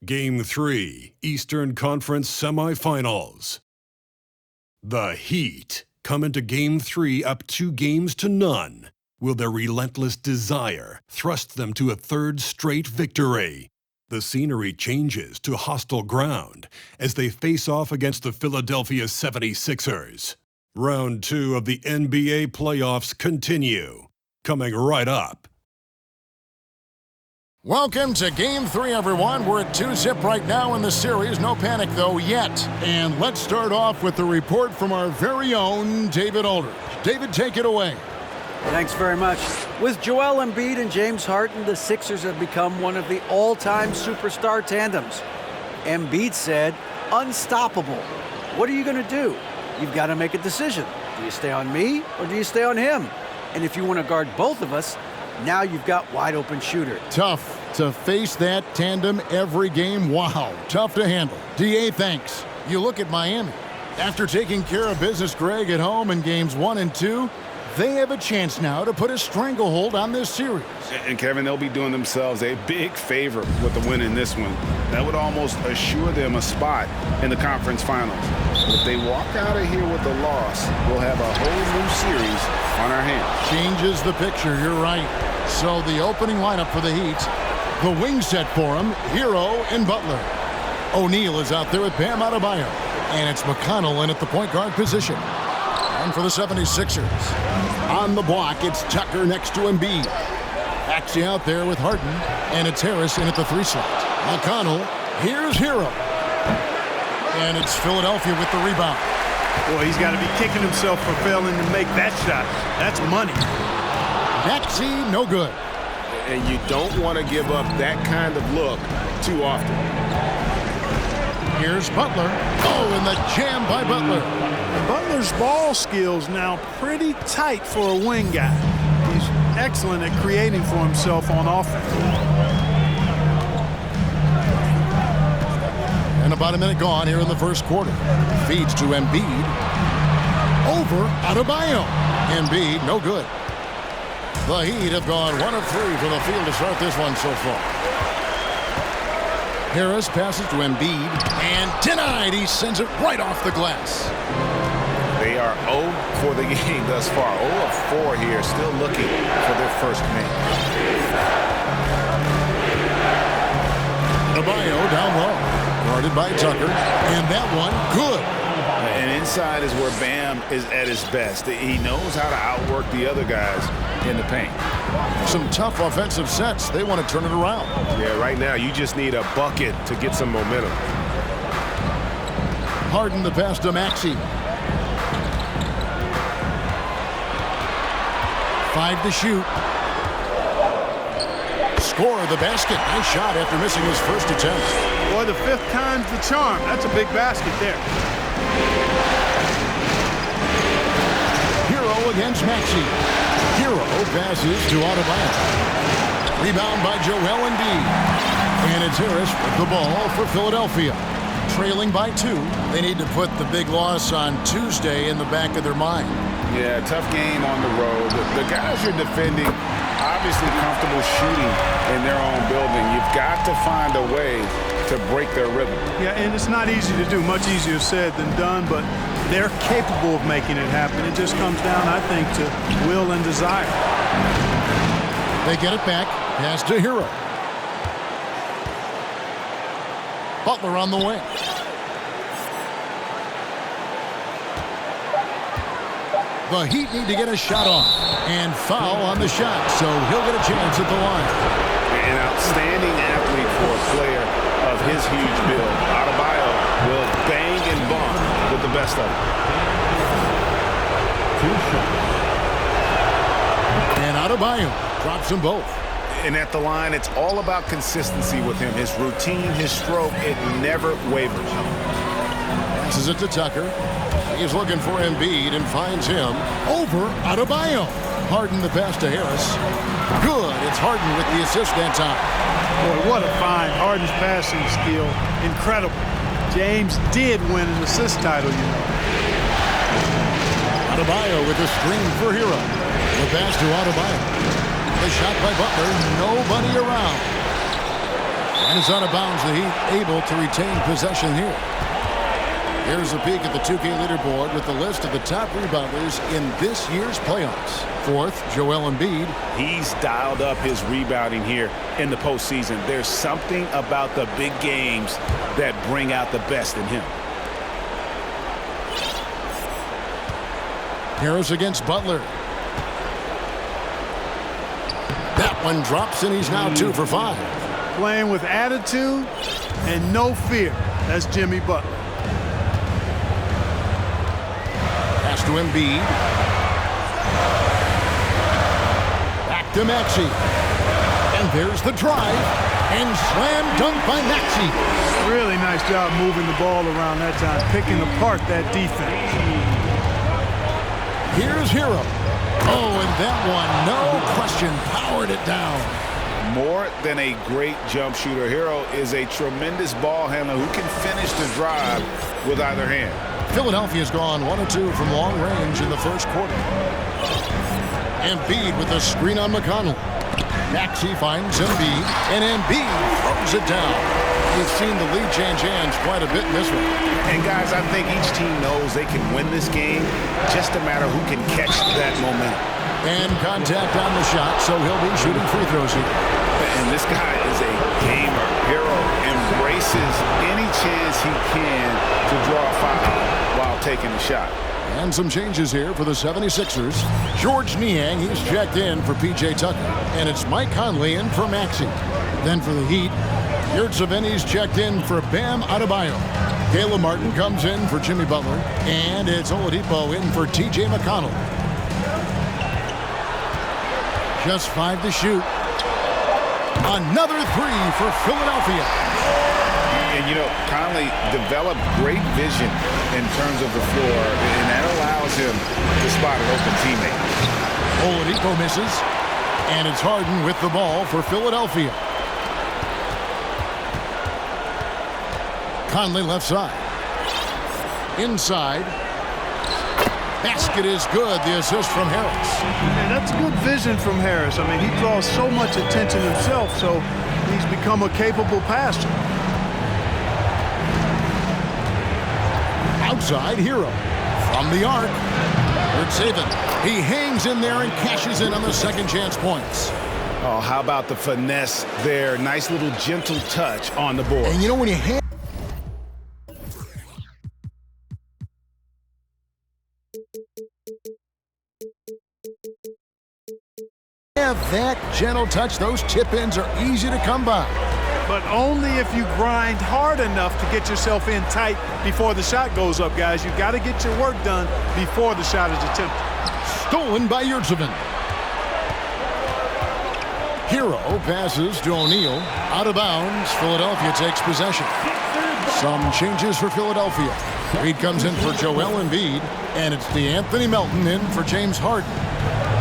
Game 3, Eastern Conference Semifinals. The Heat come into Game 3 up 2-0. Will their relentless desire thrust them to a third straight victory? The scenery changes to hostile ground as they face off against the Philadelphia 76ers. Round 2 of the NBA playoffs continue. Coming right up. Welcome to Game 3, everyone. We're at 2-zip right now in the series. No panic, though, yet. And let's start off with the report from our very own David Aldridge. David, take it away. Thanks very much. With Joel Embiid and James Harden, the Sixers have become one of the all-time superstar tandems. Embiid said, unstoppable. What are you going to do? You've got to make a decision. Do you stay on me or do you stay on him? And if you want to guard both of us, now you've got wide-open shooter. Tough to face that tandem every game. Wow, tough to handle. DA, thanks. You look at Miami. After taking care of business, Greg, at home in games 1 and 2, they have a chance now to put a stranglehold on this series. And Kevin, they'll be doing themselves a big favor with the win in this one. That would almost assure them a spot in the conference finals. But if they walk out of here with a loss, we'll have a whole new series on our hands. Changes the picture, you're right. So the opening lineup for the Heat, the wing set for him, Hero and Butler. O'Neal is out there with Bam Adebayo. And it's McConnell in at the point guard position. And for the 76ers, on the block, it's Tucker next to Embiid. Maxey out there with Harden, and it's Harris in at the 3 slot. McConnell, here's Hero. And it's Philadelphia with the rebound. Boy, he's got to be kicking himself for failing to make that shot. That's money. Maxey, no good. And you don't want to give up that kind of look too often. Here's Butler. Oh, and the jam by Butler. Butler's ball skills now pretty tight for a wing guy. He's excellent at creating for himself on offense. And about a minute gone here in the first quarter. Feeds to Embiid. Over Adebayo. Embiid, no good. The Heat have gone 1 of 3 from the field to start this one so far. Harris passes to Embiid, and denied. He sends it right off the glass. They are 0 for the game thus far. 0 of 4 here, still looking for their first make. Adebayo down low, guarded by Tucker, and that one good. And inside is where Bam is at his best. He knows how to outwork the other guys in the paint. Some tough offensive sets. They want to turn it around. Yeah, right now you just need a bucket to get some momentum. Harden the pass to Maxey. 5 to shoot. Score the basket. Nice shot after missing his first attempt. Boy, the 5th time's the charm. That's a big basket there. Hero against Maxey. Hero passes to Adebayo. Rebound by Joel Embiid. And it's Harris with the ball for Philadelphia. Trailing by 2. They need to put the big loss on Tuesday in the back of their mind. Yeah, tough game on the road. The guys you're defending, obviously comfortable shooting in their own building. You've got to find a way to break their rhythm. Yeah, and it's not easy to do. Much easier said than done, but they're capable of making it happen. It just comes down, I think, to will and desire. They get it back. Pass to Hero. Butler on the wing. The Heat need to get a shot on. And foul on the shot, so he'll get a chance at the line. An outstanding athlete for a player of his huge build. Adebayo will bang and bump with the best of them. And Adebayo drops them both. And at the line, it's all about consistency with him. His routine, his stroke, it never wavers. Passes it to Tucker. He's looking for Embiid and finds him over Adebayo. Harden the pass to Harris. Good. It's Harden with the assist that time. Boy, what a find. Harden's passing skill. Incredible. James did win an assist title, you know. Adebayo with the screen for Hero. The pass to Adebayo. The shot by Butler. Nobody around. And it's out of bounds. The Heat able to retain possession here. Here's a peek at the 2K leaderboard with the list of the top rebounders in this year's playoffs. Fourth, Joel Embiid. He's dialed up his rebounding here in the postseason. There's something about the big games that bring out the best in him. Harris against Butler. That one drops, and he's now 2 for 5. Playing with attitude and no fear. That's Jimmy Butler. Pass to Embiid. Back to Maxey. And there's the drive. And slam dunk by Maxey. Really nice job moving the ball around that time, picking apart that defense. Here's Hero. Oh, and that one, no question, powered it down. More than a great jump shooter, Hero is a tremendous ball handler who can finish the drive with either hand. Philadelphia's gone 1 of 2 from long range in the first quarter. Embiid with a screen on McConnell. Maxey finds Embiid, and Embiid throws it down. We've seen the lead change hands quite a bit in this one. And guys, I think each team knows they can win this game, just a matter who can catch that momentum. And contact on the shot, so he'll be shooting free throws here. And this guy is a gamer. Hero embraces any chance he can to draw a foul while taking the shot. And some changes here for the 76ers. George Niang, he's checked in for P.J. Tucker. And it's Mike Conley in for Maxey. Then for the Heat, Yurtseven checked in for Bam Adebayo. Caleb Martin comes in for Jimmy Butler. And it's Oladipo in for T.J. McConnell. Just 5 to shoot. Another 3 for Philadelphia. And, you know, Conley developed great vision in terms of the floor, and that allows him to spot an open teammate. Oladipo misses, and it's Harden with the ball for Philadelphia. Conley left side. Inside. Basket is good. The assist from Harris. And that's good vision from Harris. I mean, he draws so much attention himself, so he's become a capable passer. Outside, Hero. From the arc. Yurtseven. He hangs in there and cashes in on the second chance points. Oh, how about the finesse there? Nice little gentle touch on the board. And you know when you have that gentle touch, those tip-ins are easy to come by. But only if you grind hard enough to get yourself in tight before the shot goes up, guys. You've got to get your work done before the shot is attempted. Stolen by Yurtseven. Hero passes to O'Neal. Out of bounds. Philadelphia takes possession. Some changes for Philadelphia. Reed comes in for Joel Embiid, and it's Anthony Melton in for James Harden.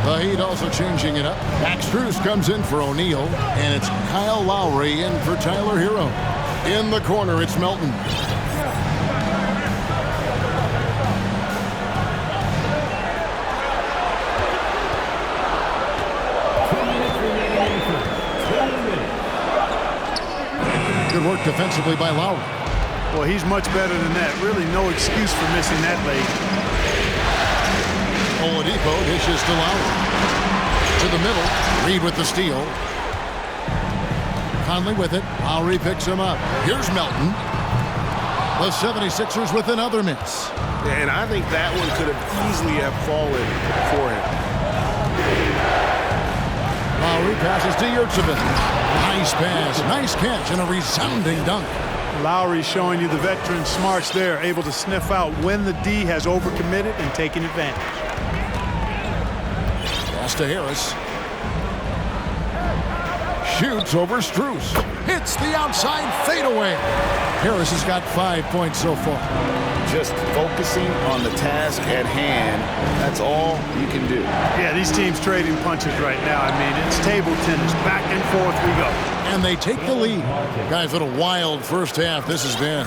The Heat also changing it up. Max Strus comes in for O'Neal, and it's Kyle Lowry in for Tyler Hero. In the corner, it's Melton. Good work defensively by Lowry. Well, he's much better than that. Really no excuse for missing that late. Oladipo dishes to Lowry. To the middle. Reed with the steal. Conley with it. Lowry picks him up. Here's Melton. The 76ers with another miss. And I think that one could have easily have fallen for him. Lowry passes to Yurtseven. Nice pass. Nice catch and a resounding dunk. Lowry showing you the veteran smarts there, able to sniff out when the D has overcommitted and taking advantage. Pass to Harris. Shoots over Strus. Hits the outside fadeaway. Harris has got 5 points so far. Just focusing on the task at hand, that's all you can do. Yeah, these teams trading punches right now. I mean, it's table tennis. Back and forth we go. And they take the lead. Guys, what a wild first half this has been.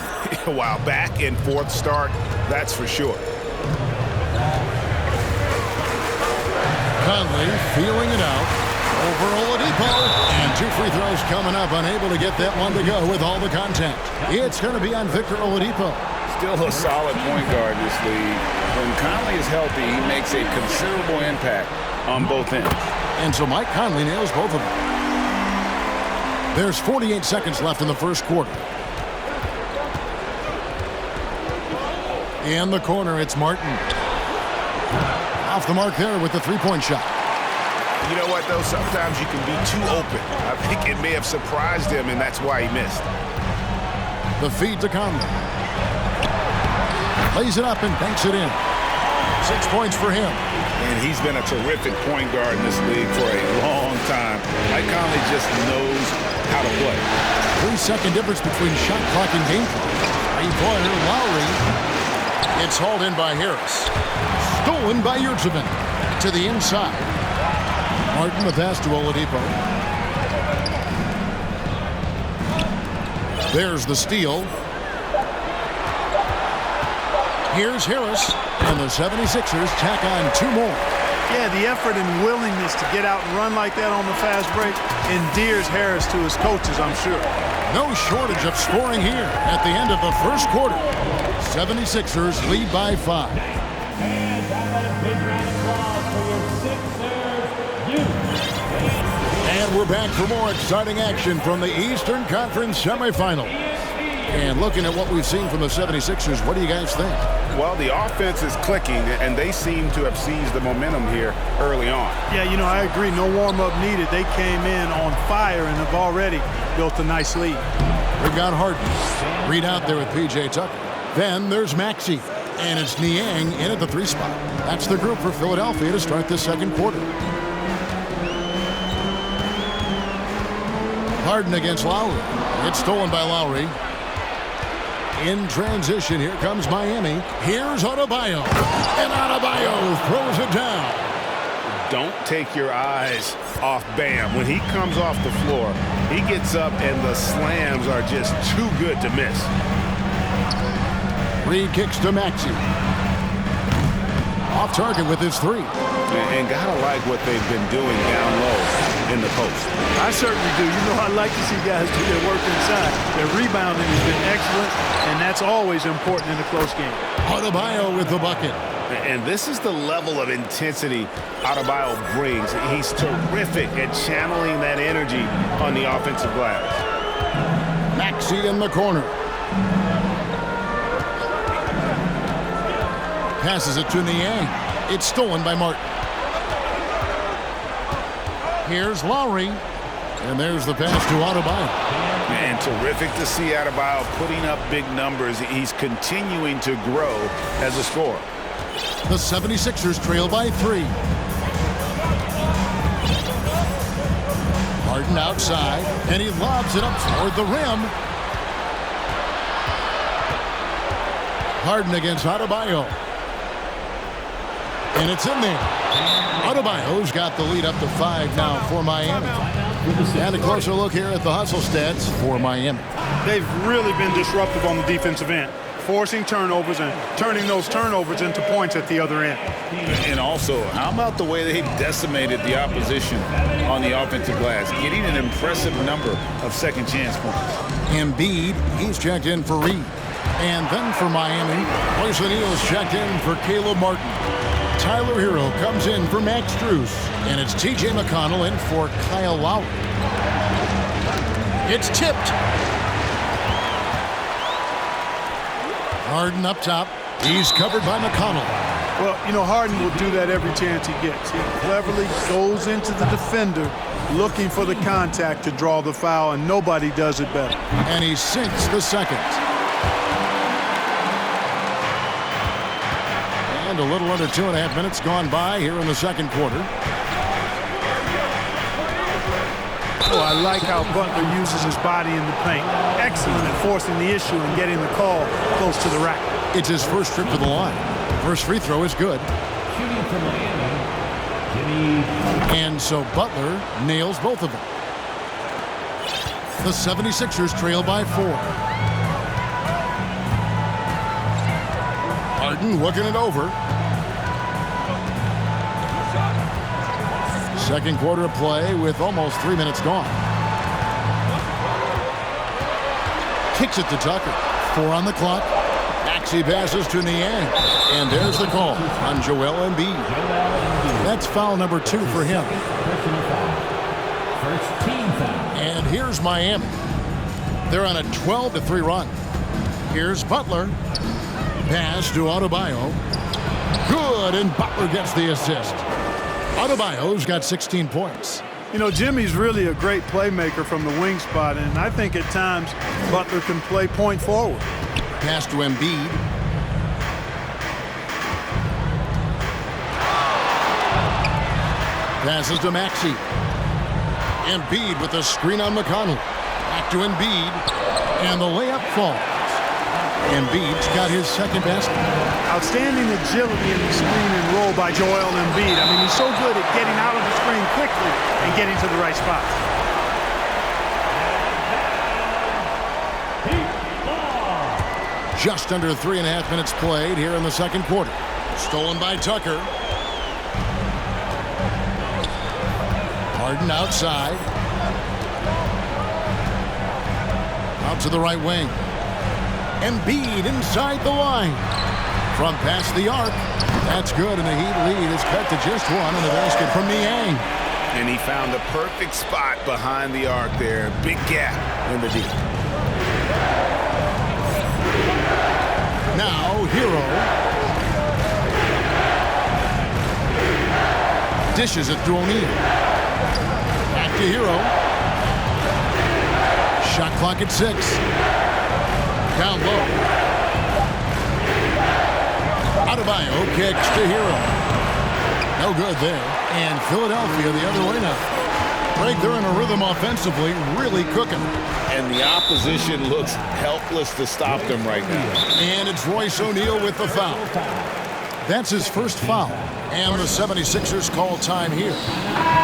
Wow, back and forth start, that's for sure. Conley feeling it out. Over Oladipo. And 2 free throws coming up. Unable to get that one to go with all the contact. It's going to be on Victor Oladipo. Still a solid point guard in this league. When Conley is healthy, he makes a considerable impact on both ends. And so Mike Conley nails both of them. There's 48 seconds left in the first quarter. In the corner, it's Martin. Off the mark there with the three-point shot. You know what, though? Sometimes you can be too open. I think it may have surprised him, and that's why he missed. The feed to Conley. Lays it up and banks it in. 6 points for him. And he's been a terrific point guard in this league for a long time. Mike Conley just knows how to play. 3-second difference between shot clock and game clock. Three-pointer, Lowry. It's hauled in by Harris. Stolen by Yurtseven. To the inside. Martin the pass to Oladipo. There's the steal. Here's Harris. And the 76ers tack on 2 more. Yeah, the effort and willingness to get out and run like that on the fast break endears Harris to his coaches, I'm sure. No shortage of scoring here at the end of the first quarter. 76ers lead by 5. And we're back for more exciting action from the Eastern Conference semifinals. And looking at what we've seen from the 76ers, what do you guys think? Well, the offense is clicking, and they seem to have seized the momentum here early on. Yeah, you know, I agree. No warm-up needed. They came in on fire and have already built a nice lead. We've got Harden. Reed out there with P.J. Tucker. Then there's Maxey. And it's Niang in at the 3 spot. That's the group for Philadelphia to start the second quarter. Harden against Lowry. It's stolen by Lowry. In transition, here comes Miami. Here's Adebayo. And Adebayo throws it down. Don't take your eyes off Bam. When he comes off the floor, he gets up and the slams are just too good to miss. Reed kicks to Maxey. Off target with his 3. And gotta like what they've been doing down low in the post. I certainly do. You know, I like to see guys do their work inside. Their rebounding has been excellent, and that's always important in a close game. Adebayo with the bucket. And this is the level of intensity Adebayo brings. He's terrific at channeling that energy on the offensive glass. Maxey in the corner. Passes it to Niang. It's stolen by Martin. Here's Lowry. And there's the pass to Adebayo. And terrific to see Adebayo putting up big numbers. He's continuing to grow as a scorer. The 76ers trail by 3. Harden outside, and he lobs it up toward the rim. Harden against Adebayo. And it's in there. Adebayo's got the lead up to 5 now for Miami. And a closer look here at the hustle stats for Miami. They've really been disruptive on the defensive end, forcing turnovers and turning those turnovers into points at the other end. And also, how about the way they decimated the opposition on the offensive glass, getting an impressive number of second chance points. Embiid, he's checked in for Reed. And then for Miami, Royce O'Neal's checked in for Caleb Martin. Tyler Hero comes in for Max Strus. And it's T.J. McConnell in for Kyle Lowry. It's tipped. Harden up top. He's covered by McConnell. Well, you know, Harden will do that every chance he gets. He cleverly goes into the defender looking for the contact to draw the foul, and nobody does it better. And he sinks the second. And a little under 2.5 minutes gone by here in the second quarter. Oh, I like how Butler uses his body in the paint. Excellent at forcing the issue and getting the call close to the rack. It's his first trip to the line. First free throw is good. And so Butler nails both of them. The 76ers trail by 4. Harden looking it over. Second quarter of play with almost 3 minutes gone. Kicks it to Tucker. 4 on the clock. Maxey passes to Niang. And there's the call on Joel Embiid. That's foul number 2 for him. And here's Miami. They're on a 12-3 run. Here's Butler. Pass to Adebayo. Good, and Butler gets the assist. Adebayo's got 16 points. You know, Jimmy's really a great playmaker from the wing spot, and I think at times Butler can play point forward. Pass to Embiid. Passes to Maxey. Embiid with a screen on McConnell. Back to Embiid. And the layup falls. Embiid's got his second basket. Outstanding agility in the screen and roll by Joel Embiid. I mean, he's so good at getting out of the screen quickly and getting to the right spot. Just under 3.5 minutes played here in the second quarter. Stolen by Tucker. Harden outside. Out to the right wing. Embiid inside the line. From past the arc. That's good, and the Heat lead is cut to just 1 in the basket from Niang. And he found the perfect spot behind the arc there. Big gap in the D. Now, Hero. Dishes it to O'Neal. Back to Hero. Shot clock at 6. Down low. Adebayo kicks to Hero. No good there. And Philadelphia the other way now. Greg, they're in a rhythm offensively, really cooking. And the opposition looks helpless to stop them right now. And it's Royce O'Neal with the foul. That's his first foul. And the 76ers call time here.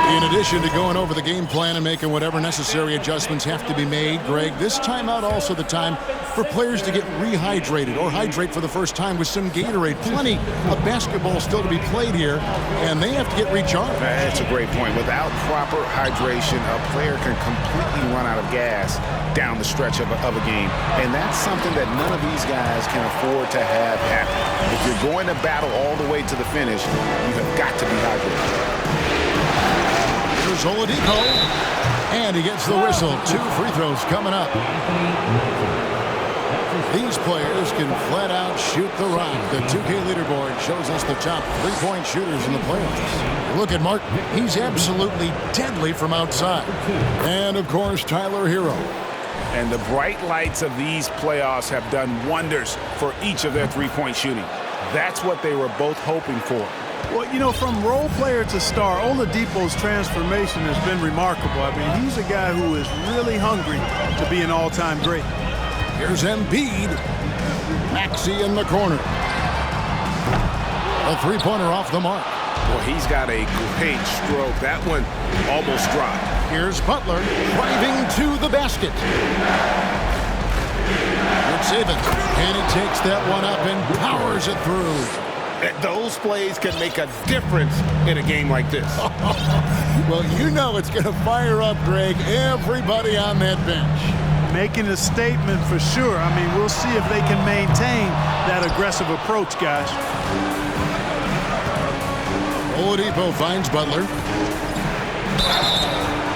In addition to going over the game plan and making whatever necessary adjustments have to be made, Greg, this timeout also the time for players to get rehydrated or hydrate for the first time with some Gatorade. Plenty of basketball still to be played here, and they have to get recharged. That's a great point. Without proper hydration, a player can completely run out of gas down the stretch of a game. And that's something that none of these guys can afford to have happen. If you're going to battle all the way to the finish, you have got to be hydrated. Here's Oladipo. And he gets the whistle. 2 free throws coming up. These players can flat out shoot the rock. The 2K leaderboard shows us the top 3-point shooters in the playoffs. Look at Martin. He's absolutely deadly from outside. And, of course, Tyler Hero. And the bright lights of these playoffs have done wonders for each of their 3-point shooting. That's what they were both hoping for. Well, you know, from role player to star, Oladipo's transformation has been remarkable. I mean, he's a guy who is really hungry to be an all-time great. Here's Embiid. Maxey in the corner. A 3-pointer off the mark. Well, he's got a great stroke. That one almost dropped. Here's Butler driving to the basket. It's Evans, and he takes that one up and powers it through. Those plays can make a difference in a game like this. Well, you know it's going to fire up, Greg, everybody on that bench. Making a statement for sure. I mean, we'll see if they can maintain that aggressive approach, guys. Oladipo finds Butler.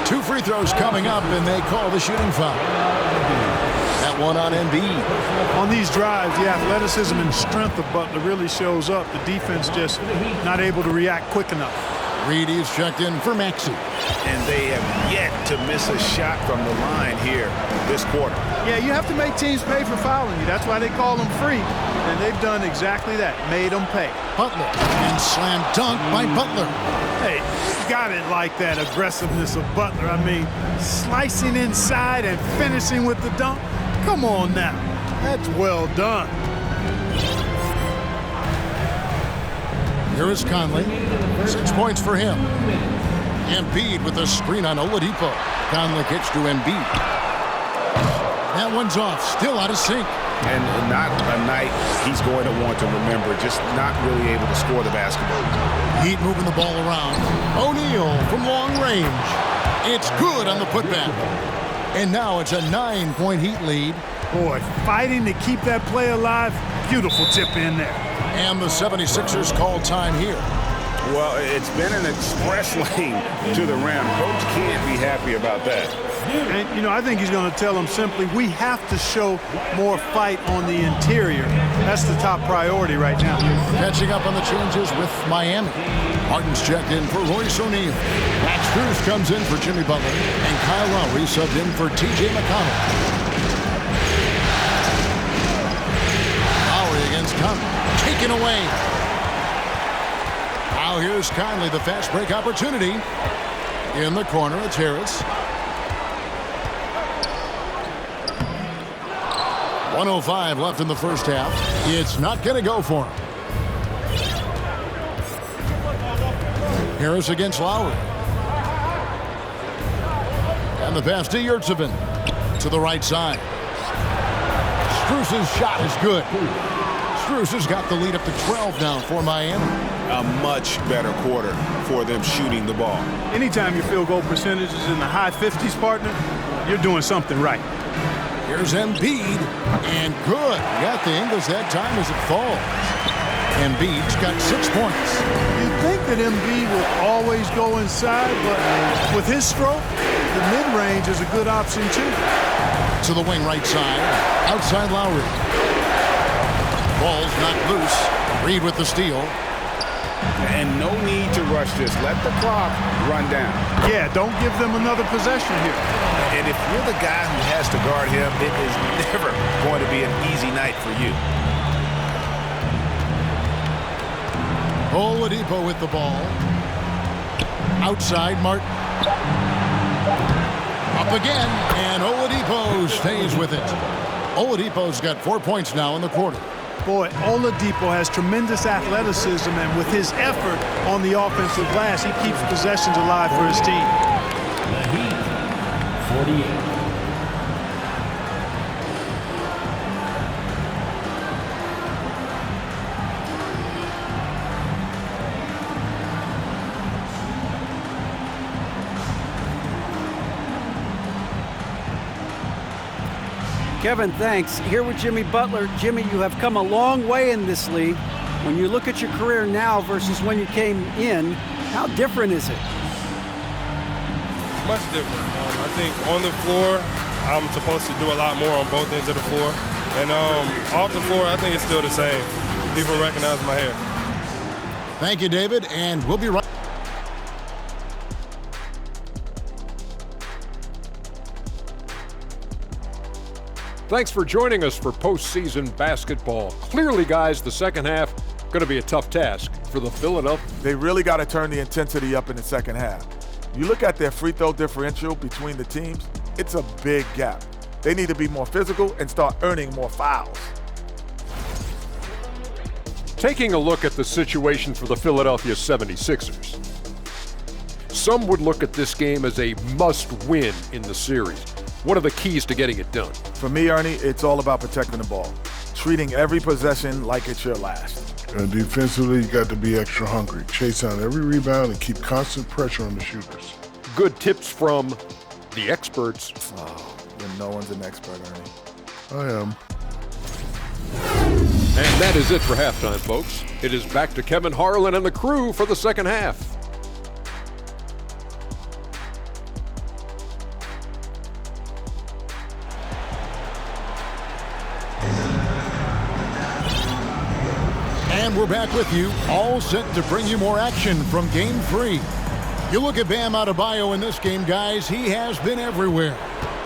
2 free throws coming up, and they call the shooting foul. That one on Embiid. On these drives, the athleticism and strength of Butler really shows up. The defense just not able to react quick enough. Reedy is checked in for Maxey. And they have yet to miss a shot from the line here this quarter. Yeah, you have to make teams pay for fouling you. That's why they call them free. And they've done exactly that, made them pay. Butler, and slam dunk by Butler. Hey, got it like that aggressiveness of Butler. I mean, slicing inside and finishing with the dunk. Come on now. That's well done. Here is Conley. 6 points for him. Embiid with a screen on Oladipo. Conley kicks to Embiid. That one's off. Still out of sync. And not a night he's going to want to remember, just not really able to score the basketball. Heat moving the ball around. O'Neal from long range. It's good on the putback. And now it's a 9-point Heat lead. Boy, fighting to keep that play alive. Beautiful tip in there. And the 76ers call time here. Well, it's been an express lane to the rim. Coach can't be happy about that. And, you know, I think he's going to tell them simply, we have to show more fight on the interior. That's the top priority right now. Catching up on the changes with Miami. Harden's checked in for Royce O'Neal. Max Strus comes in for Jimmy Butler. And Kyle Lowry subbed in for T.J. McConnell. Lowry against Conley. Taken away. Now here's Conley, the fast break opportunity. In the corner, it's Harris. 1:05 left in the first half. It's not going to go for him. Harris against Lowry. And the pass to Yurtsevin. To the right side. Strus's shot is good. Strus has got the lead up to 12 now for Miami. A much better quarter for them shooting the ball. Anytime your field goal percentage is in the high 50s, partner, you're doing something right. Here's Embiid, and good. Got the Ingles that time as it falls. Embiid's got 6 points. You'd think that Embiid would always go inside, but with his stroke, the mid-range is a good option too. To the wing right side, outside Lowry. Ball's not loose. Reed with the steal. And no need to rush this. Let the clock run down. Yeah, don't give them another possession here. And if you're the guy who has to guard him, it is never going to be an easy night for you. Oladipo with the ball. Outside, Martin. Up again, and Oladipo stays with it. Oladipo's got 4 points now in the quarter. Boy, Oladipo has tremendous athleticism, and with his effort on the offensive glass, he keeps possessions alive for his team. The Heat, 48. Kevin, thanks. Here with Jimmy Butler. Jimmy, you have come a long way in this league. When you look at your career now versus when you came in, how different is it? Much different. I think on the floor, I'm supposed to do a lot more on both ends of the floor. And off the floor, I think it's still the same. People recognize my hair. Thank you, David, and we'll be right. Thanks for joining us for postseason basketball. Clearly, guys, the second half going to be a tough task for the Philadelphia. They really got to turn the intensity up in the second half. You look at their free throw differential between the teams, it's a big gap. They need to be more physical and start earning more fouls. Taking a look at the situation for the Philadelphia 76ers. Some would look at this game as a must-win in the series. What are the keys to getting it done? For me, Ernie, it's all about protecting the ball, treating every possession like it's your last. And defensively, you got to be extra hungry. Chase down every rebound and keep constant pressure on the shooters. Good tips from the experts. Oh, then no one's an expert, Ernie. I am. And that is it for halftime, folks. It is back to Kevin Harlan and the crew for the second half. And we're back with you, all set to bring you more action from Game 3. You look at Bam Adebayo in this game, guys, he has been everywhere.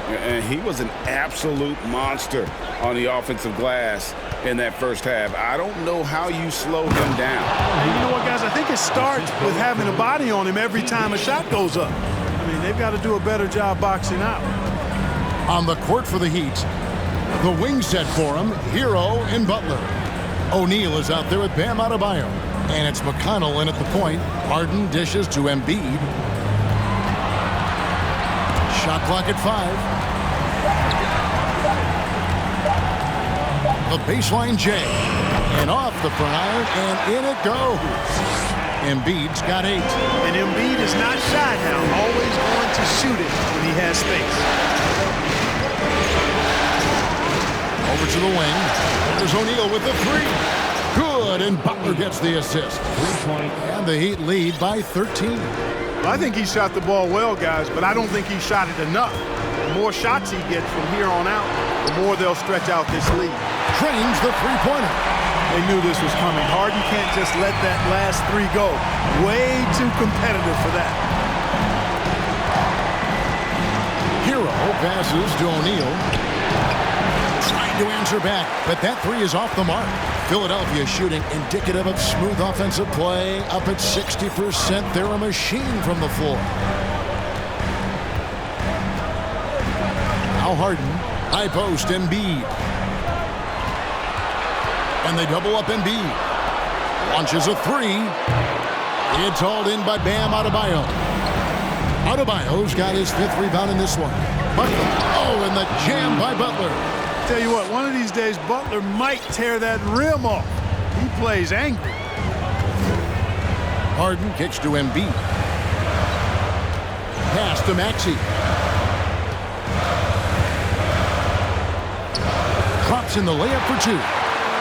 And he was an absolute monster on the offensive glass in that first half. I don't know how you slow him down. And you know what, guys? I think it starts with having a body on him every time a shot goes up. I mean, they've got to do a better job boxing out. On the court for the Heat, the wing set for him, Hero and Butler. O'Neal is out there with Bam Adebayo. And it's McConnell in at the point. Harden dishes to Embiid. Shot clock at 5. The baseline J. And off the prior, and in it goes. Embiid's got 8. And Embiid is not shy now. Always going to shoot it when he has space. Over to the wing. There's O'Neal with the 3. Good, and Butler gets the assist. 3-point. And the Heat lead by 13. I think he shot the ball well, guys, but I don't think he shot it enough. The more shots he gets from here on out, the more they'll stretch out this lead. Drains the three-pointer. They knew this was coming. Harden can't just let that last 3 go. Way too competitive for that. Hero passes to O'Neal. Trying to answer back, but that 3 is off the mark. Philadelphia shooting indicative of smooth offensive play. Up at 60%. They're a machine from the floor. Now Harden. High post, Embiid. And they double up Embiid. Launches a 3. It's hauled in by Bam Adebayo. Adebayo's got his 5th rebound in this one. Butler. Oh, and the jam by Butler. Tell you what, one of these days, Butler might tear that rim off. He plays angry. Harden kicks to Embiid. Pass to Maxey. Drops in the layup for 2.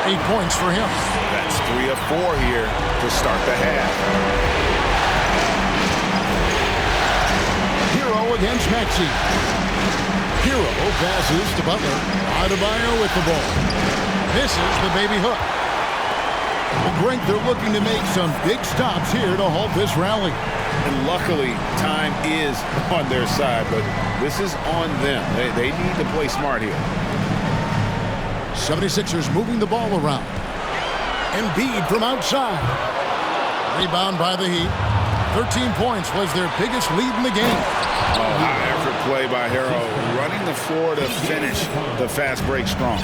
8 points for him. That's 3 of 4 here to start the half. Hero against Maxey. Hero passes to Butler. Adebayo with the ball. Misses the baby hook. Well, Greg, they're looking to make some big stops here to halt this rally. And luckily, time is on their side, but this is on them. They need to play smart here. 76ers moving the ball around. Embiid from outside. Rebound by the Heat. 13 points was their biggest lead in the game. Oh, high effort play by Hero. Running the floor to finish the fast break strong.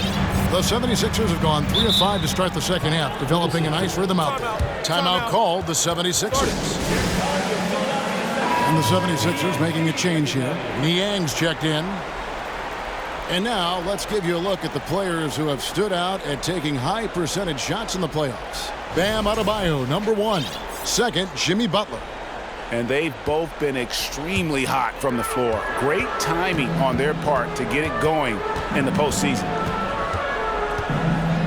The 76ers have gone 3 of 5 to start the second half, developing a nice rhythm out there. Timeout called the 76ers. And the 76ers making a change here. Niang's checked in. And now, let's give you a look at the players who have stood out at taking high percentage shots in the playoffs. Bam Adebayo, number 1. Second, Jimmy Butler. And they've both been extremely hot from the floor. Great timing on their part to get it going in the postseason.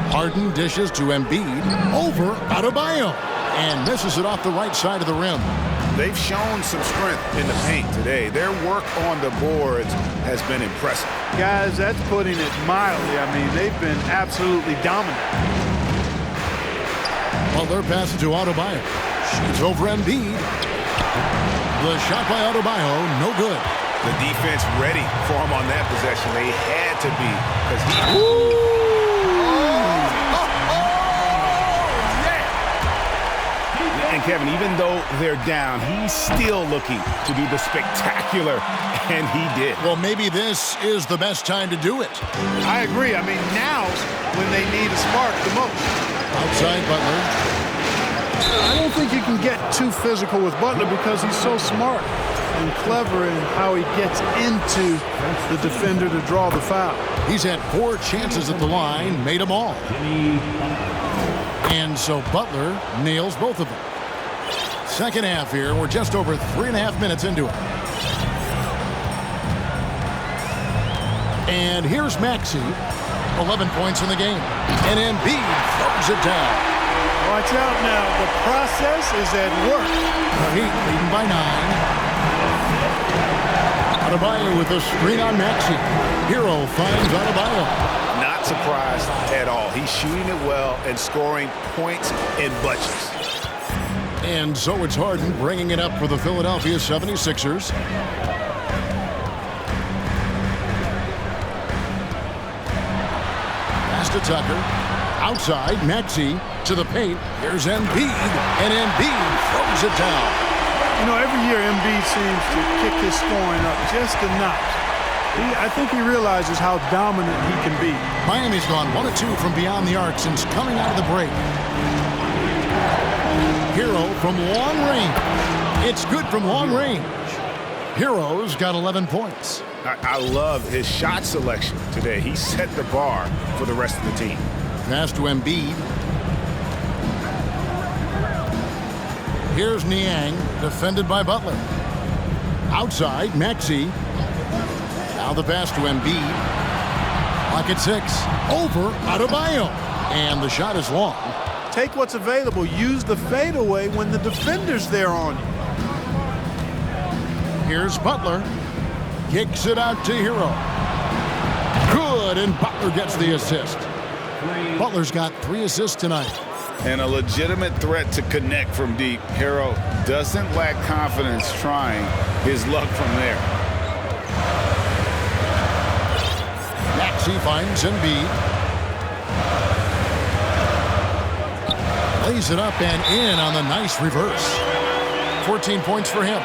Harden dishes to Embiid over Adebayo and misses it off the right side of the rim. They've shown some strength in the paint today. Their work on the boards has been impressive. Guys, that's putting it mildly. I mean, they've been absolutely dominant. Butler passes to Adebayo. Shoots over Embiid. The shot by Adebayo, no good. The defense ready for him on that possession. They had to be because he... And Kevin, even though they're down, he's still looking to do the spectacular, and he did. Well, maybe this is the best time to do it. I agree. I mean, now's when they need a spark the most. Outside Butler. I don't think you can get too physical with Butler because he's so smart and clever in how he gets into the defender to draw the foul. He's had 4 chances at the line, made them all. And so Butler nails both of them. Second half here. We're just over 3.5 minutes into it. And here's Maxey. 11 points in the game. And Embiid throws it down. Watch out now. The process is at work. The Heat leading by 9. Adebayo with a screen on Maxey. Hero finds Adebayo. Not surprised at all. He's shooting it well and scoring points in bunches. And so it's Harden bringing it up for the Philadelphia 76ers. Pass to Tucker. Outside, Maxey to the paint. Here's Embiid, and Embiid throws it down. You know, every year Embiid seems to kick his scoring up just a notch. I think he realizes how dominant he can be. Miami's gone 1 of 2 from beyond the arc since coming out of the break. Hero from long range. It's good from long range. Hero's got 11 points. I love his shot selection today. He set the bar for the rest of the team. Pass to Embiid. Here's Niang, defended by Butler. Outside, Maxey. Now the pass to Embiid. Clock at 6. Over Adebayo. And the shot is long. Take what's available. Use the fadeaway when the defender's there on you. Here's Butler. Kicks it out to Hero. Good, and Butler gets the assist. Butler's got 3 assists tonight. And a legitimate threat to connect from deep. Hero doesn't lack confidence trying his luck from there. Maxey finds Embiid. Lays it up and in on the nice reverse. 14 points for him.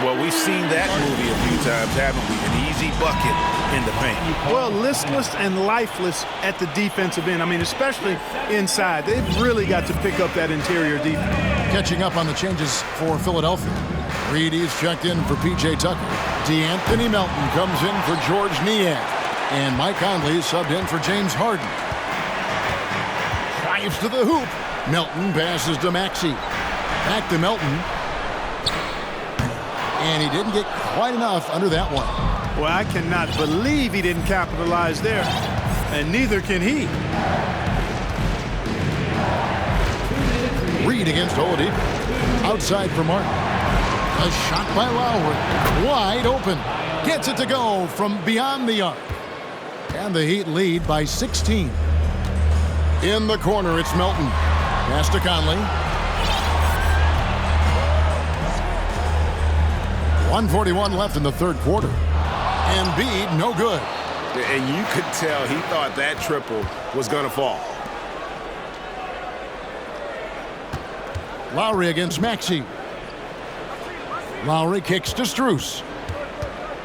Well, we've seen that movie a few times, haven't we? An easy bucket in the paint. Well, listless and lifeless at the defensive end. I mean, especially inside. They've really got to pick up that interior defense. Catching up on the changes for Philadelphia. Reedy's checked in for P.J. Tucker. DeAnthony Melton comes in for George Niang. And Mike Conley subbed in for James Harden. Drives to the hoop. Melton passes to Maxey. Back to Melton. And he didn't get quite enough under that one. Well, I cannot believe he didn't capitalize there. And neither can he. Reed against Oladipo. Outside for Martin. A shot by Lowry. Wide open. Gets it to go from beyond the arc. And the Heat lead by 16. In the corner, it's Melton. Pass to Conley. 1:41 left in the third quarter. Embiid, no good. And you could tell he thought that triple was going to fall. Lowry against Maxey. Lowry kicks to Strus.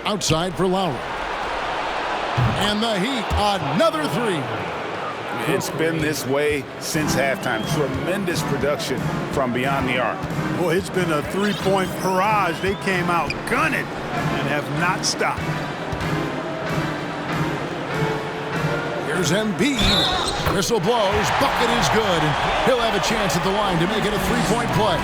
Outside for Lowry. And the Heat, another 3. It's been this way since halftime. Tremendous production from beyond the arc. Boy, it's been a 3-point barrage. They came out gunning and have not stopped. Here's Embiid. Whistle blows. Bucket is good. And he'll have a chance at the line to make it a 3-point play.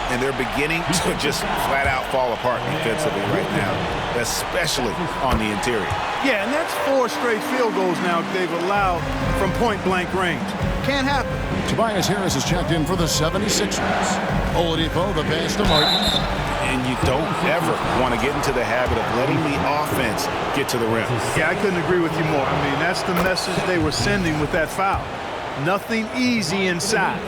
And they're beginning to just flat out fall apart defensively right now, especially on the interior. Yeah, and that's 4 straight field goals now they've allowed from point-blank range. Can't happen. Tobias Harris is checked in for the 76ers. Oladipo, the pass to Martin. And you don't ever want to get into the habit of letting the offense get to the rim. Yeah, I couldn't agree with you more. I mean, that's the message they were sending with that foul. Nothing easy inside.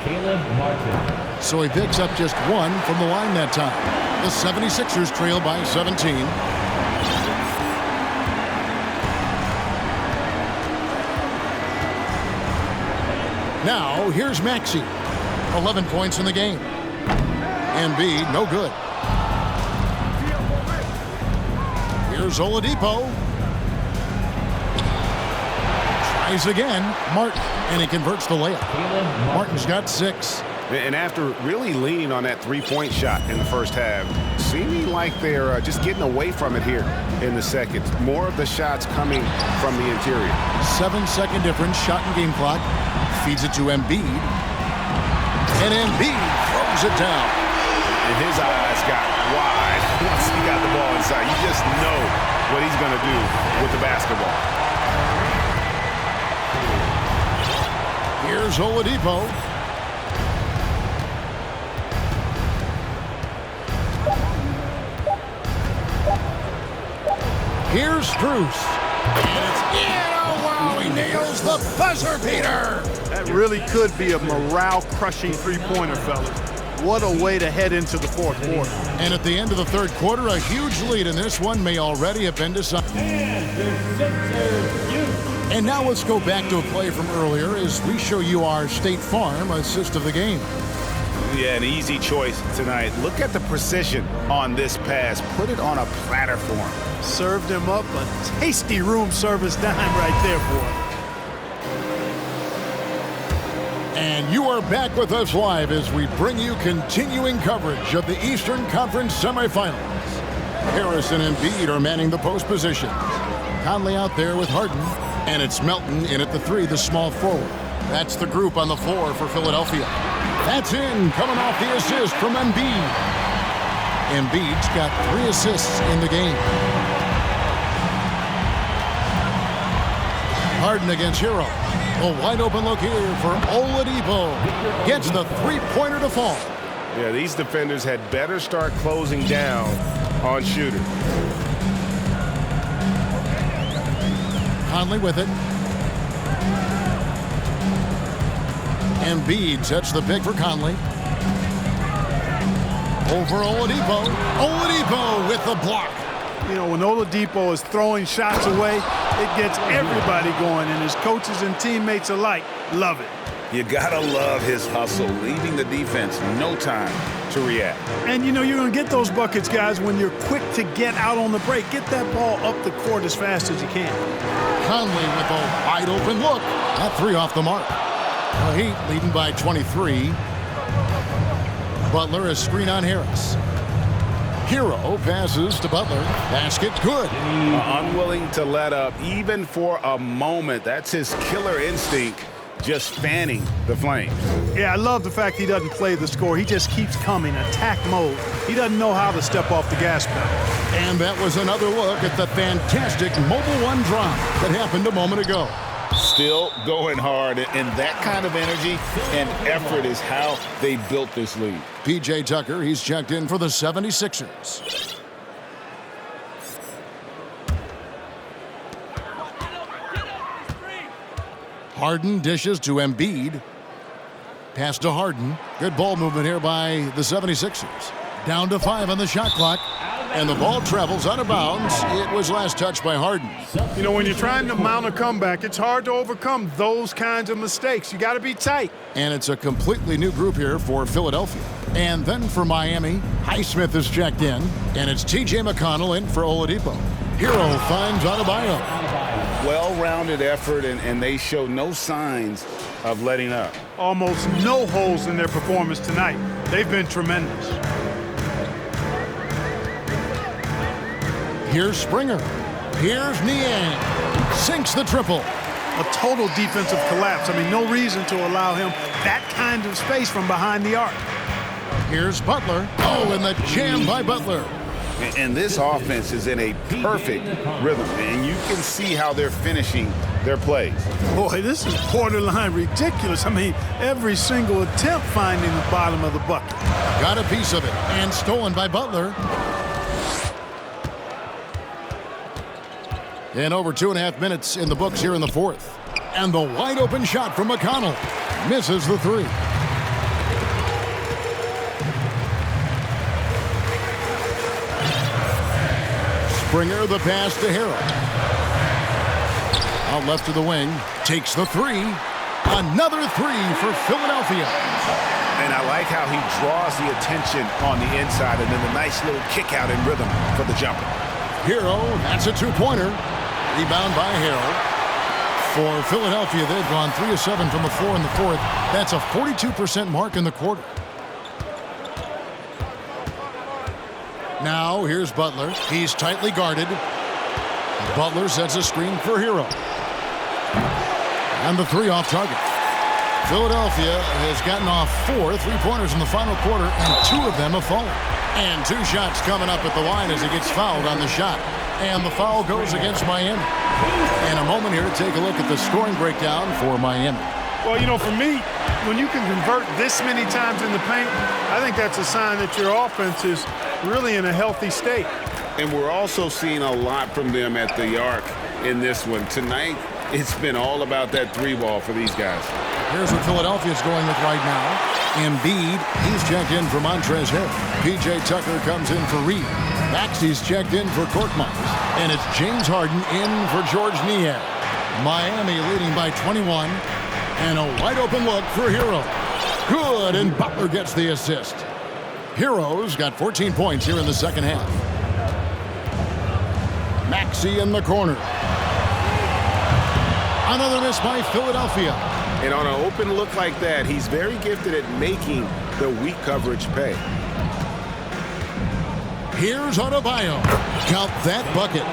Caleb Martin. So he picks up just 1 from the line that time. The 76ers trail by 17. Now, here's Maxey. 11 points in the game. Embiid, no good. Here's Oladipo. Tries again. Martin, and he converts the layup. Martin's got 6. And after really leaning on that 3-point shot in the first half, seeming like they're just getting away from it here in the second. More of the shots coming from the interior. 7-second difference, shot and game clock. Feeds it to Embiid. And Embiid throws it down. And his eyes got wide once he got the ball inside. You just know what he's going to do with the basketball. Here's Oladipo. Here's Strus. And it's in. Oh, wow, he nails the buzzer beater. That really could be a morale-crushing 3-pointer, fellas. What a way to head into the fourth quarter. And at the end of the third quarter, a huge lead in this one may already have been decided. And now let's go back to a play from earlier as we show you our State Farm assist of the game. Yeah, an easy choice tonight. Look at the precision on this pass. Put it on a platter for him. Served him up a tasty room service dime right there, boy. And you are back with us live as we bring you continuing coverage of the Eastern Conference semifinals. Harris and Embiid are manning the post position. Conley out there with Harden. And it's Melton in at the 3, the small forward. That's the group on the floor for Philadelphia. That's in, coming off the assist from Embiid. Embiid's got 3 assists in the game. Harden against Hero. A wide open look here for Oladipo. Gets the three-pointer to fall. Yeah, these defenders had better start closing down on shooters. Conley with it. Embiid sets the pick for Conley. Over Oladipo. Oladipo with the block. You know, when Oladipo is throwing shots away, it gets everybody going, and his coaches and teammates alike love it. You gotta love his hustle, leaving the defense no time to react. And you know, you're gonna get those buckets, guys, when you're quick to get out on the break. Get that ball up the court as fast as you can. Conley with a wide open look. That 3 off the mark. The Heat leading by 23. Butler a screen on Harris. Hero passes to Butler. Basket good. Unwilling to let up even for a moment. That's his killer instinct, just fanning the flames. Yeah, I love the fact he doesn't play the score. He just keeps coming, attack mode. He doesn't know how to step off the gas pedal. And that was another look at the fantastic Mobile One drop that happened a moment ago. Still going hard, and that kind of energy and effort is how they built this lead. P.J. Tucker, he's checked in for the 76ers. Harden dishes to Embiid. Pass to Harden. Good ball movement here by the 76ers. Down to 5 on the shot clock. And the ball travels out of bounds. It was last touched by Harden. You know, when you're trying to mount a comeback, it's hard to overcome those kinds of mistakes. You got to be tight. And it's a completely new group here for Philadelphia. And then for Miami, Highsmith is checked in. And it's T.J. McConnell in for Oladipo. Hero finds Adebayo. Well-rounded effort, and they show no signs of letting up. Almost no holes in their performance tonight. They've been tremendous. Here's Springer. Here's Niang. Sinks the triple. A total defensive collapse. I mean, no reason to allow him that kind of space from behind the arc. Here's Butler. Oh, and the jam by Butler. And this offense is in a perfect rhythm, and you can see how they're finishing their plays. Boy, this is borderline ridiculous. I mean, every single attempt finding the bottom of the bucket. Got a piece of it, and stolen by Butler. And over 2.5 minutes in the books here in the fourth. And the wide open shot from McConnell. Misses the 3. Springer the pass to Hero. Out left to the wing. Takes the 3. Another 3 for Philadelphia. And I like how he draws the attention on the inside, and then the nice little kick out in rhythm for the jumper. Hero, that's a 2-pointer. Rebound by Harrell. For Philadelphia, they've gone 3 of 7 from the floor in the fourth. That's a 42% mark in the quarter. Now, here's Butler. He's tightly guarded. Butler sets a screen for Hero. And the 3 off target. Philadelphia has gotten off 4 3-pointers in the final quarter, and 2 of them have fallen. And 2 shots coming up at the line as he gets fouled on the shot. And the foul goes against Miami. And a moment here to take a look at the scoring breakdown for Miami. Well, you know, for me, when you can convert this many times in the paint, I think that's a sign that your offense is really in a healthy state. And we're also seeing a lot from them at the arc in this one. Tonight, it's been all about that 3-ball for these guys. Here's what Philadelphia's going with right now. Embiid, he's checked in for Montrezl Harrell. P.J. Tucker comes in for Reed. Maxey's checked in for Korkmaz. And it's James Harden in for George Niang. Miami leading by 21. And a wide open look for Hero. Good, and Butler gets the assist. Hero's got 14 points here in the second half. Maxey in the corner. Another miss by Philadelphia. And on an open look like that, he's very gifted at making the weak coverage pay. Here's Adebayo. Count that bucket.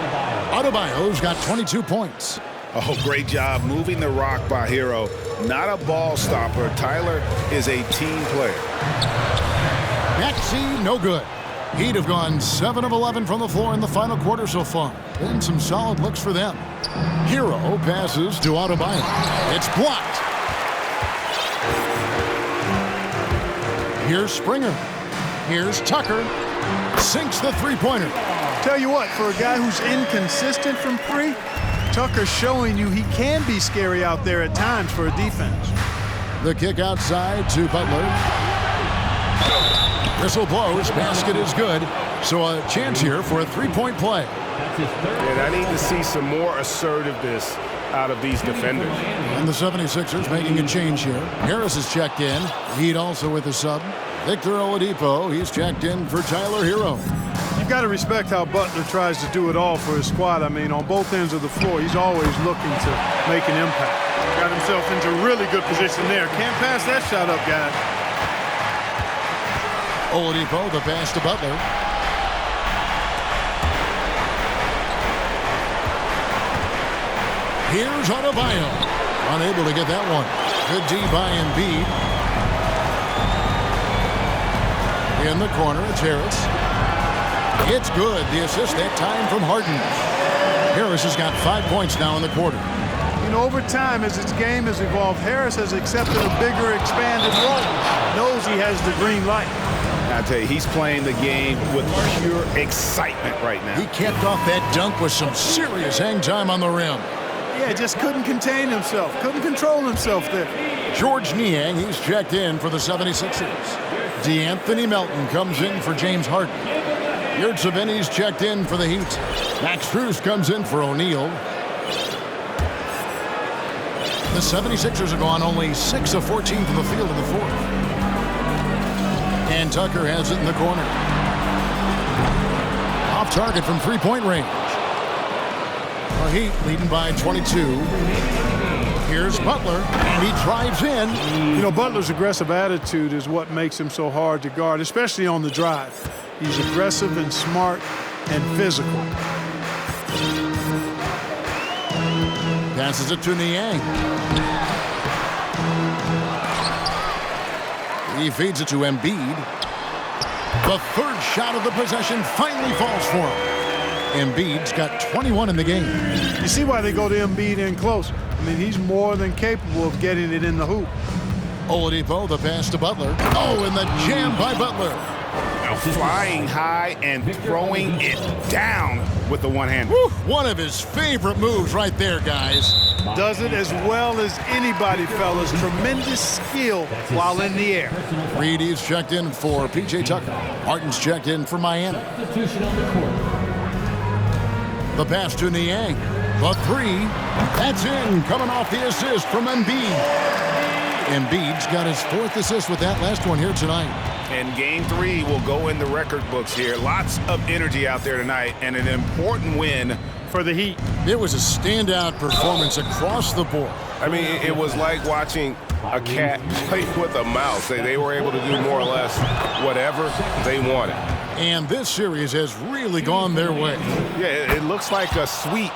Adebayo's got 22 points. Oh, great job moving the rock by Hero. Not a ball stopper. Tyler is a team player. Maxey, no good. Heat have gone 7 of 11 from the floor in the final quarter so far. Been some solid looks for them. Hero passes to Adebayo. It's blocked. Here's Springer. Here's Tucker. Sinks the three-pointer. Tell you what, for a guy who's inconsistent from three, Tucker's showing you he can be scary out there at times for a defense. The kick outside to Butler. Whistle blows. Basket is good. So a chance here for a three-point play. And I need to see some more assertiveness out of these defenders. And the 76ers making a change here. Harris is checked in. Heat also with a sub. Victor Oladipo, he's checked in for Tyler Hero. You've got to respect how Butler tries to do it all for his squad. I mean, on both ends of the floor, he's always looking to make an impact. Got himself into really good position there. Can't pass that shot up, guys. Oladipo, the pass to Butler. Here's Adebayo. Unable to get that one. Good D by Embiid. In the corner, it's Harris. It's good. The assist that time from Harden. Harris has got 5 points now in the quarter. You know, over time, as its game has evolved, Harris has accepted a bigger, expanded role. Knows he has the green light. I tell you, he's playing the game with pure excitement right now. He capped off that dunk with some serious hang time on the rim. Yeah, just couldn't contain himself. Couldn't control himself there. George Niang, he's checked in for the 76ers. DeAnthony Melton comes in for James Harden. Yurtseven's checked in for the Heat. Max Strus comes in for O'Neal. The 76ers have gone only 6 of 14 from the field in the fourth. And Tucker has it in the corner. Off target from three-point range. The Heat leading by 22. Here's Butler, and he drives in. You know, Butler's aggressive attitude is what makes him so hard to guard, especially on the drive. He's aggressive and smart and physical. Passes it to Niang. He feeds it to Embiid. The third shot of the possession finally falls for him. Embiid's got 21 in the game. You see why they go to Embiid in close. I mean, he's more than capable of getting it in the hoop. Oladipo, the pass to Butler. Oh, and the jam by Butler. Now flying high and throwing it down with the one hand. One of his favorite moves right there, guys. Does it as well as anybody, fellas. Tremendous skill while in the air. Reedy's checked in for P.J. Tucker. Martin's checked in for Miami. The pass to Niang. The three. That's in. Coming off the assist from Embiid. Embiid's got his fourth assist with that last one here tonight. And game 3 will go in the record books here. Lots of energy out there tonight and an important win for the Heat. It was a standout performance across the board. I mean, it was like watching a cat play with a mouse. They were able to do more or less whatever they wanted. And this series has really gone their way. Yeah, it looks like a sweep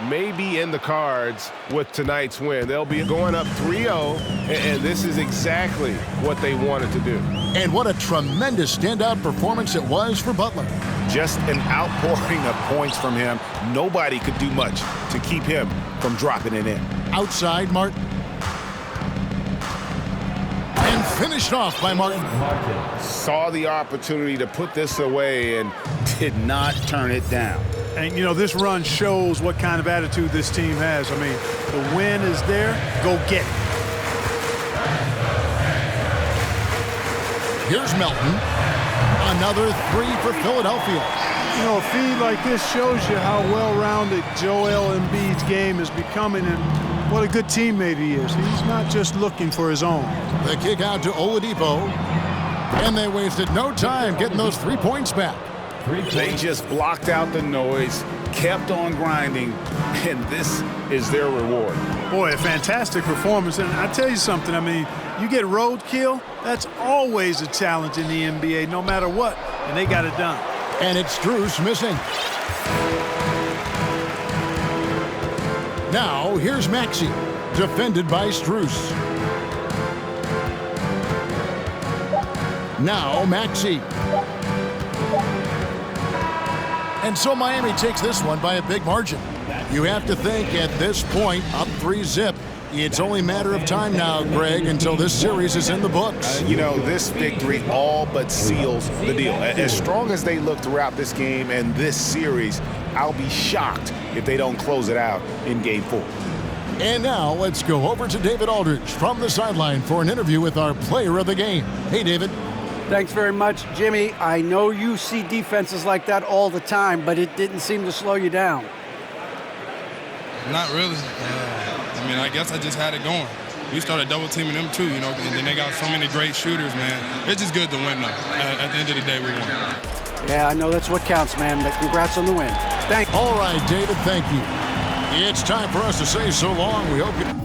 may be in the cards with tonight's win. They'll be going up 3-0, and this is exactly what they wanted to do. And what a tremendous standout performance it was for Butler. Just an outpouring of points from him. Nobody could do much to keep him from dropping it in. Outside Martin. And finished off by Martin. Saw the opportunity to put this away and did not turn it down. And, you know, this run shows what kind of attitude this team has. I mean, the win is there. Go get it. Here's Melton. Another three for Philadelphia. You know, a feed like this shows you how well-rounded Joel Embiid's game is becoming and what a good teammate he is. He's not just looking for his own. The kick out to Oladipo. And they wasted no time getting those 3 points back. They just blocked out the noise, kept on grinding, and this is their reward. Boy, a fantastic performance. And I tell you something, I mean, you get roadkill, that's always a challenge in the NBA, no matter what, and they got it done. And it's Strus missing. Now, here's Maxey, defended by Strus. Now, Maxey. And so Miami takes this one by a big margin. You have to think at this point, up 3-zip. It's only a matter of time now, Greg, until this series is in the books. This victory all but seals the deal. As strong as they look throughout this game and this series, I'll be shocked if they don't close it out in Game 4. And now let's go over to David Aldridge from the sideline for an interview with our player of the game. Hey, David. Thanks very much, Jimmy. I know you see defenses like that all the time, but it didn't seem to slow you down. Not really. I guess I just had it going. We started double teaming them too, and then they got so many great shooters, man. It's just good to win, though. At the end of the day, we won. Yeah, I know that's what counts, man. But congrats on the win. Thank you. All right, David, thank you. It's time for us to say so long. We hope you...